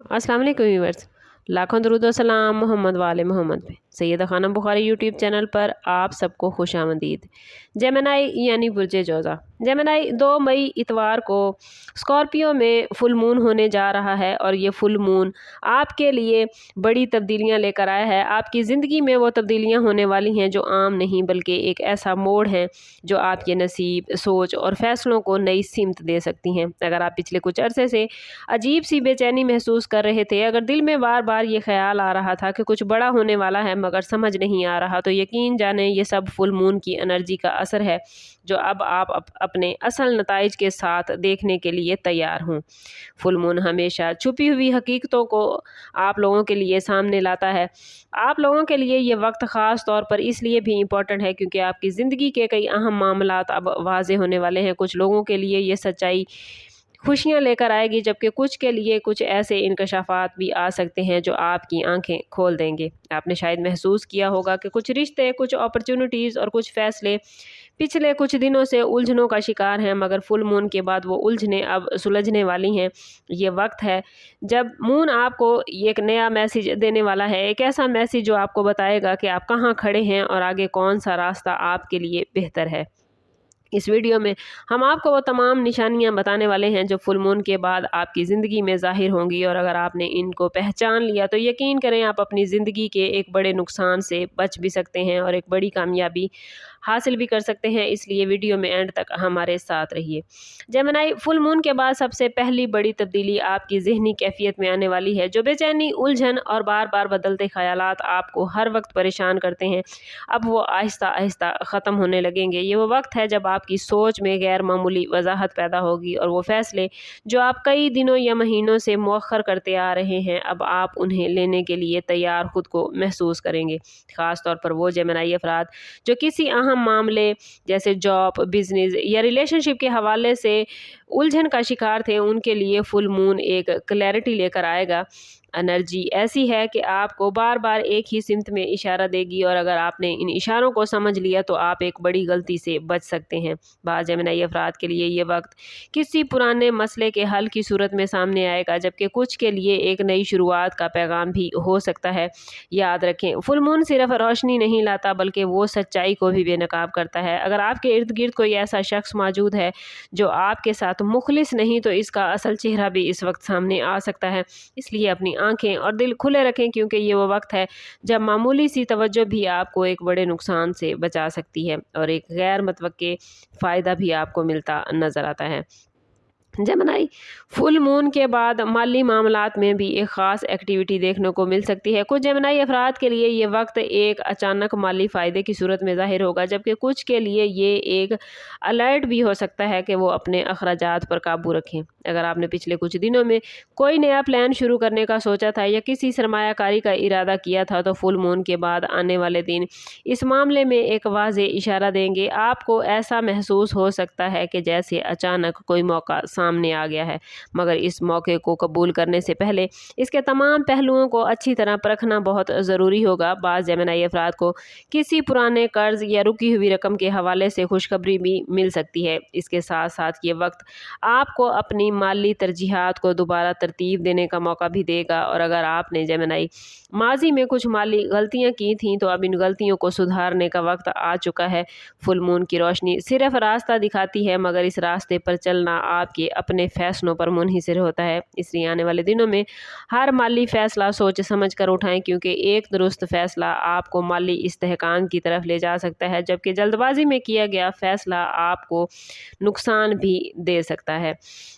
अस्सलाम वालेकुम व्यूअर्स, लाखों दरूद व सलाम मोहम्मद वाले मोहम्मद पे। सैयदा खानम बुखारी यूट्यूब चैनल पर आप सबको खुशामदीद। जेमिनी यानी बुर्जे जोज़ा। जेमिनी 2 मई इतवार को स्कॉर्पियो में फुल मून होने जा रहा है और ये फुल मून आपके लिए बड़ी तब्दीलियां लेकर आया है। आपकी ज़िंदगी में वो तब्दीलियां होने वाली हैं जो आम नहीं बल्कि एक ऐसा मोड़ है जो आपके नसीब, सोच और फैसलों को नई सिमत दे सकती हैं। अगर आप पिछले कुछ अरसे से अजीब सी बेचैनी महसूस कर रहे थे, अगर दिल में बार बार ये ख्याल आ रहा था कि कुछ बड़ा होने वाला है मगर समझ नहीं आ रहा, तो यकीन जाने ये सब फुल मून की एनर्जी का असर है जो अब आप अपने असल नताइज के साथ देखने के लिए तैयार हों। फुल मून हमेशा छुपी हुई हकीकतों को आप लोगों के लिए सामने लाता है। आप लोगों के लिए ये वक्त ख़ास तौर पर इसलिए भी इम्पोर्टेंट है क्योंकि आपकी ज़िंदगी के कई अहम मामलात अब वाज़े होने वाले हैं। कुछ लोगों के लिए ये सच्चाई खुशियाँ लेकर आएगी, जबकि कुछ के लिए कुछ ऐसे इंकशाफात भी आ सकते हैं जो आपकी आंखें खोल देंगे। आपने शायद महसूस किया होगा कि कुछ रिश्ते, कुछ अपॉर्चुनिटीज़ और कुछ फ़ैसले पिछले कुछ दिनों से उलझनों का शिकार हैं, मगर फुल मून के बाद वो उलझनें अब सुलझने वाली हैं। ये वक्त है जब मून आपको एक नया मैसेज देने वाला है, एक ऐसा मैसेज जो आपको बताएगा कि आप कहाँ खड़े हैं और आगे कौन सा रास्ता आपके लिए बेहतर है। इस वीडियो में हम आपको वो तमाम निशानियां बताने वाले हैं जो फुल मून के बाद आपकी ज़िंदगी में ज़ाहिर होंगी, और अगर आपने इनको पहचान लिया तो यकीन करें आप अपनी ज़िंदगी के एक बड़े नुकसान से बच भी सकते हैं और एक बड़ी कामयाबी हासिल भी कर सकते हैं। इसलिए वीडियो में एंड तक हमारे साथ रहिए। जेमिनी, फुल मून के बाद सबसे पहली बड़ी तब्दीली आपकी ज़हनी कैफियत में आने वाली है। जो बेचैनी, उलझन और बार बार बदलते ख्यालात आपको हर वक्त परेशान करते हैं, अब वो आहिस्ता आहिस्ता ख़त्म होने लगेंगे। ये वो वक्त है जब आपकी सोच में गैर मामूली वजाहत पैदा होगी और वो फ़ैसले जो आप कई दिनों या महीनों से मौखर करते आ रहे हैं, अब आप उन्हें लेने के लिए तैयार खुद को महसूस करेंगे। ख़ास तौर पर वो जेमिनी अफराद जो किसी अहम मामले जैसे जॉब, बिजनेस या रिलेशनशिप के हवाले से उलझन का शिकार थे, उनके लिए फुल मून एक क्लैरिटी लेकर आएगा। एनर्जी ऐसी है कि आपको बार बार एक ही सिमत में इशारा देगी, और अगर आपने इन इशारों को समझ लिया तो आप एक बड़ी गलती से बच सकते हैं। बाज़ जेमिनी अफराद के लिए ये वक्त किसी पुराने मसले के हल की सूरत में सामने आएगा, जबकि कुछ के लिए एक नई शुरुआत का पैगाम भी हो सकता है। याद रखें, फुल मून सिर्फ रोशनी नहीं लाता बल्कि वो सच्चाई को भी बेनकाब करता है। अगर आपके इर्द गिर्द कोई ऐसा शख्स मौजूद है जो आपके साथ मुखलिस नहीं, तो इसका असल चेहरा भी इस वक्त सामने आ सकता है। इसलिए अपनी आंखें और दिल खुले रखें, क्योंकि ये वो वक्त है जब मामूली सी तवज्जो भी आपको एक बड़े नुकसान से बचा सकती है और एक गैर मुतवक्के फ़ायदा भी आपको मिलता नज़र आता है। जेमिनी, फुल मून के बाद माली मामलात में भी एक ख़ास एक्टिविटी देखने को मिल सकती है। कुछ जेमिनी अफराद के लिए ये वक्त एक अचानक माली फ़ायदे की सूरत में ज़ाहिर होगा, जबकि कुछ के लिए ये एक अलर्ट भी हो सकता है कि वो अपने अखराजात पर काबू रखें। अगर आपने पिछले कुछ दिनों में कोई नया प्लान शुरू करने का सोचा था या किसी सरमायाकारी का इरादा किया था, तो फुल मून के बाद आने वाले दिन इस मामले में एक वाज़े इशारा देंगे। आपको ऐसा महसूस हो सकता है कि जैसे अचानक कोई मौका सामने आ गया है, मगर इस मौके को कबूल करने से पहले इसके तमाम पहलुओं को अच्छी तरह परखना बहुत ज़रूरी होगा। बाज़ जेमिनी अफराद को किसी पुराने कर्ज या रुकी हुई रकम के हवाले से खुशखबरी भी मिल सकती है। इसके साथ साथ ये वक्त आपको अपनी माली तरजीहात को दोबारा तरतीब देने का मौका भी देगा, और अगर आपने जेमिनी माजी में कुछ माली गलतियां की थीं तो अब इन गलतियों को सुधारने का वक्त आ चुका है। फुल मून की रोशनी सिर्फ रास्ता दिखाती है, मगर इस रास्ते पर चलना आपके अपने फैसलों पर मुनहिसर होता है। इसलिए आने वाले दिनों में हर माली फैसला सोच समझ कर उठाएं, क्योंकि एक दुरुस्त फैसला आपको माली इस्तेहकाम की तरफ ले जा सकता है, जबकि जल्दबाजी में किया गया फैसला आपको नुकसान भी दे सकता है।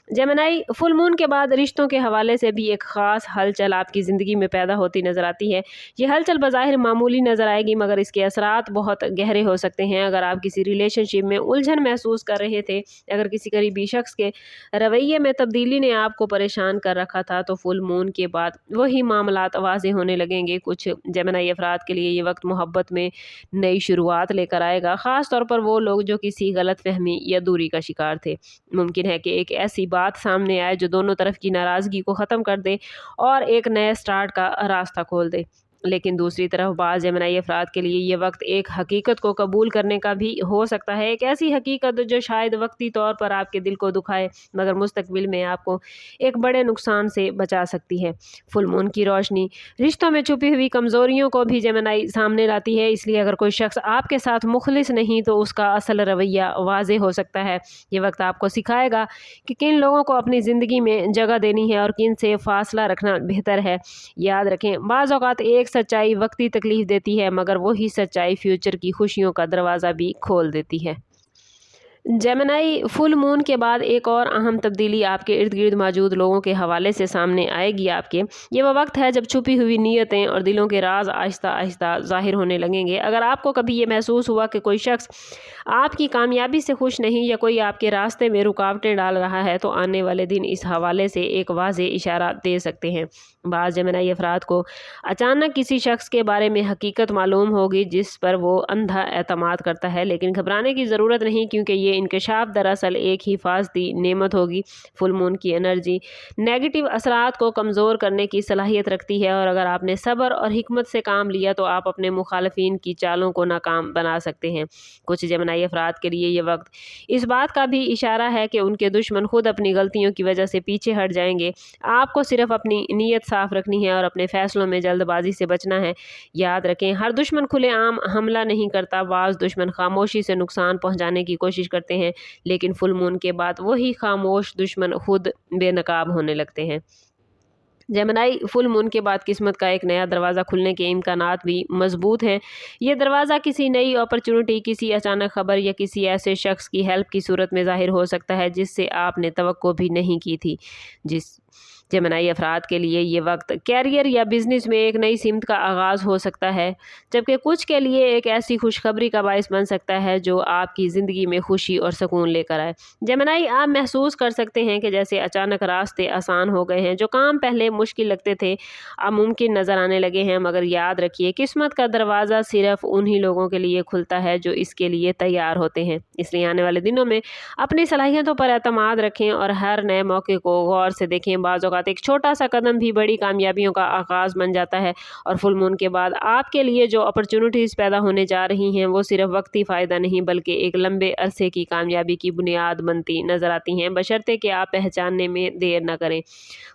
जेमिनी, फुल मून के बाद रिश्तों के हवाले से भी एक ख़ास हलचल आपकी ज़िंदगी में पैदा होती नज़र आती है। ये हलचल बज़ाहिर मामूली नज़र आएगी, मगर इसके असरात बहुत गहरे हो सकते हैं। अगर आप किसी रिलेशनशिप में उलझन महसूस कर रहे थे, अगर किसी करीबी शख्स के रवैये में तब्दीली ने आपको परेशान कर रखा था, तो फुल मून के बाद वही मामलात वाज़े होने लगेंगे। कुछ जेमिनी अफराद के लिए ये वक्त मोहब्बत में नई शुरुआत लेकर आएगा, ख़ास तौर पर वो लोग जो किसी गलतफहमी या दूरी का शिकार थे। मुमकिन है कि एक ऐसी बात सामने आए जो दोनों तरफ की नाराज़गी को ख़त्म कर दे और एक नए स्टार्ट का रास्ता खोल दे। लेकिन दूसरी तरफ बाज़ जेमिनी अफराद के लिए ये वक्त एक हकीकत को कबूल करने का भी हो सकता है, एक ऐसी हकीकत जो शायद वक्ती तौर पर आपके दिल को दुखाए मगर मुस्तकबिल में आपको एक बड़े नुकसान से बचा सकती है। फुल मून की रोशनी रिश्तों में छुपी हुई कमज़ोरियों को भी जेमिनी सामने लाती है, इसलिए अगर कोई शख्स आपके साथ मुखलिस नहीं तो उसका असल रवैया वाज़ेह हो सकता है। ये वक्त आपको सिखाएगा कि किन लोगों को अपनी ज़िंदगी में जगह देनी है और किन से फासला रखना बेहतर है। याद रखें, बाज़ औक़ात एक सच्चाई वक्ती तकलीफ देती है मगर वही सच्चाई फ्यूचर की खुशियों का दरवाज़ा भी खोल देती है। जेमिनी फुल मून के बाद एक और अहम तब्दीली आपके इर्द गिर्द मौजूद लोगों के हवाले से सामने आएगी आपके। ये वह वक्त है जब छुपी हुई नीयतें और दिलों के राज आहिस्ता आहिस्ता ज़ाहिर होने लगेंगे। अगर आपको कभी ये महसूस हुआ कि कोई शख्स आपकी कामयाबी से खुश नहीं या कोई आपके रास्ते में रुकावटें डाल रहा है तो आने वाले दिन इस हवाले से एक वाज़ेह इशारा दे सकते हैं। बाज़ जेमिनी अफराद को अचानक किसी शख्स के बारे में हकीकत मालूम होगी जिस पर वो अंधा एतमाद करता है, लेकिन घबराने की ज़रूरत नहीं क्योंकि ये इंकशाफ दरअसल एक हिफाजती नेमत होगी। फुल मून की एनर्जी नेगेटिव असरात को कमज़ोर करने की सलाहियत रखती है और अगर आपने सब्र और हिकमत से काम लिया तो आप अपने मुखालफिन की चालों को नाकाम बना सकते हैं। कुछ जेमिनी अफराद के लिए ये वक्त इस बात का भी इशारा है कि उनके दुश्मन खुद अपनी गलतियों की वजह से पीछे हट जाएंगे। आपको सिर्फ अपनी नीयत साफ रखनी है और अपने फैसलों में जल्दबाजी से बचना है। याद रखें, हर दुश्मन खुलेआम हमला नहीं करता, बाज़ दुश्मन खामोशी से नुकसान पहुंचाने की कोशिश करते हैं, लेकिन फुल मून के बाद वही खामोश दुश्मन खुद बेनकाब होने लगते हैं। जेमिनी फुल मून के बाद किस्मत का एक नया दरवाज़ा खुलने के इम्कानात भी मजबूत हैं। ये दरवाज़ा किसी नई अपॉर्चुनिटी, किसी अचानक खबर या किसी ऐसे शख्स की हेल्प की सूरत में ज़ाहिर हो सकता है जिससे आपने तवक्को भी नहीं की थी। जेमिनी अफराद के लिए ये वक्त कैरियर या बिजनेस में एक नई सिमत का आगाज़ हो सकता है, जबकि कुछ के लिए एक ऐसी खुशखबरी का बायस बन सकता है जो आपकी ज़िंदगी में खुशी और सुकून लेकर आए। जेमिनी, आप महसूस कर सकते हैं कि जैसे अचानक रास्ते आसान हो गए हैं, जो काम पहले मुश्किल लगते थे अब मुमकिन नज़र आने लगे हैं। मगर याद रखिए, किस्मत का दरवाज़ा सिर्फ उन्हीं लोगों के लिए खुलता है जो इसके लिए तैयार होते हैं। इसलिए आने वाले दिनों में अपनी सलाहियतों पर एतमाद रखें और हर नए मौके को गौर से देखें। बाज़ औक़ात एक छोटा सा कदम भी बड़ी कामयाबियों का आगाज़ बन जाता है और फुल मून के बाद आपके लिए जो अपॉर्चुनिटीज़ पैदा होने जा रही हैं वो सिर्फ वक्ती फ़ायदा नहीं बल्कि एक लंबे अरसे की कामयाबी की बुनियाद बनती नज़र आती हैं, बशर्ते कि आप पहचानने में देर न करें।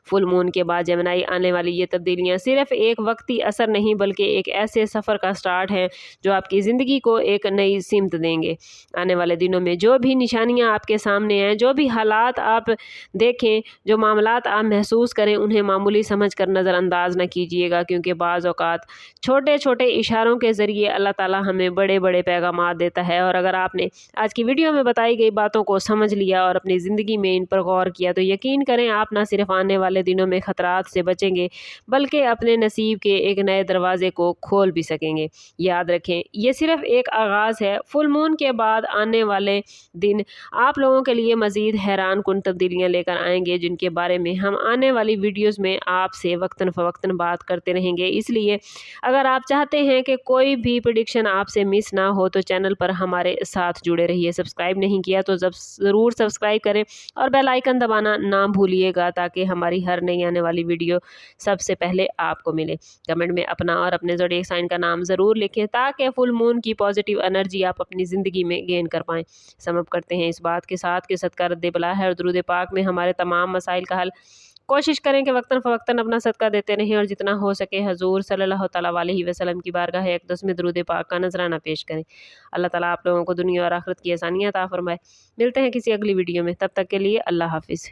फुल मून के बाद जेमिनी आने वाली ये तब्दीलियाँ सिर्फ एक वक्ती असर नहीं बल्कि एक ऐसे सफ़र का स्टार्ट है जो आपकी ज़िंदगी को एक नई सिमत देंगे। आने वाले दिनों में जो भी निशानियाँ आपके सामने हैं, जो भी हालात आप देखें, जो मामलात आप महसूस करें, उन्हें मामूली समझ कर नज़रअंदाज न कीजिएगा क्योंकि बाज़ औक़ात छोटे छोटे इशारों के ज़रिए अल्लाह ताला हमें बड़े बड़े पैगामात देता है। और अगर आपने आज की वीडियो में बताई गई बातों को समझ लिया और अपनी ज़िंदगी में इन पर गौर किया तो यकीन करें आप न सिर्फ आने वाले दिनों में ख़तरात से बचेंगे बल्कि अपने नसीब के एक नए दरवाज़े को खोल भी सकेंगे। याद रखें, ये सिर्फ एक आगाज़ है। फुल मून के बाद आने वाले दिन आप लोगों के लिए मज़ीद हैरान कुन तब्दीलियाँ लेकर आएंगे जिनके बारे में हम आने वाली वीडियोस में आपसे वक्तन फ़वक्तन बात करते रहेंगे। इसलिए अगर आप चाहते हैं कि कोई भी प्रेडिक्शन आपसे मिस ना हो तो चैनल पर हमारे साथ जुड़े रहिए। सब्सक्राइब नहीं किया तो ज़रूर सब्सक्राइब करें और बेल आइकन दबाना ना भूलिएगा ताकि हमारी हर नई आने वाली वीडियो सबसे पहले आपको मिले। कमेंट में अपना और अपने ज़ोडिएक साइन का नाम ज़रूर लिखें ताकि फुल मून की पॉजिटिव एनर्जी आप अपनी ज़िंदगी में गेन कर पाएँ। समअप करते हैं इस बात के साथ कि सदका रद्द बला है और दुरूद पाक में हमारे तमाम मसाइल का हल। कोशिश करें कि वक्तन फ़वक्तन अपना सदका देते रहें और जितना हो सके हजूर सल्लल्लाहु तआला अलैहि वसल्लम की बारगाह अक़दस में दुरूद पाक का नजराना पेश करें। अल्लाह ताला आप लोगों को दुनिया और आखिरत की आसानियाँ अता फरमाए। मिलते हैं किसी अगली वीडियो में, तब तक के लिए अल्लाह हाफिज़।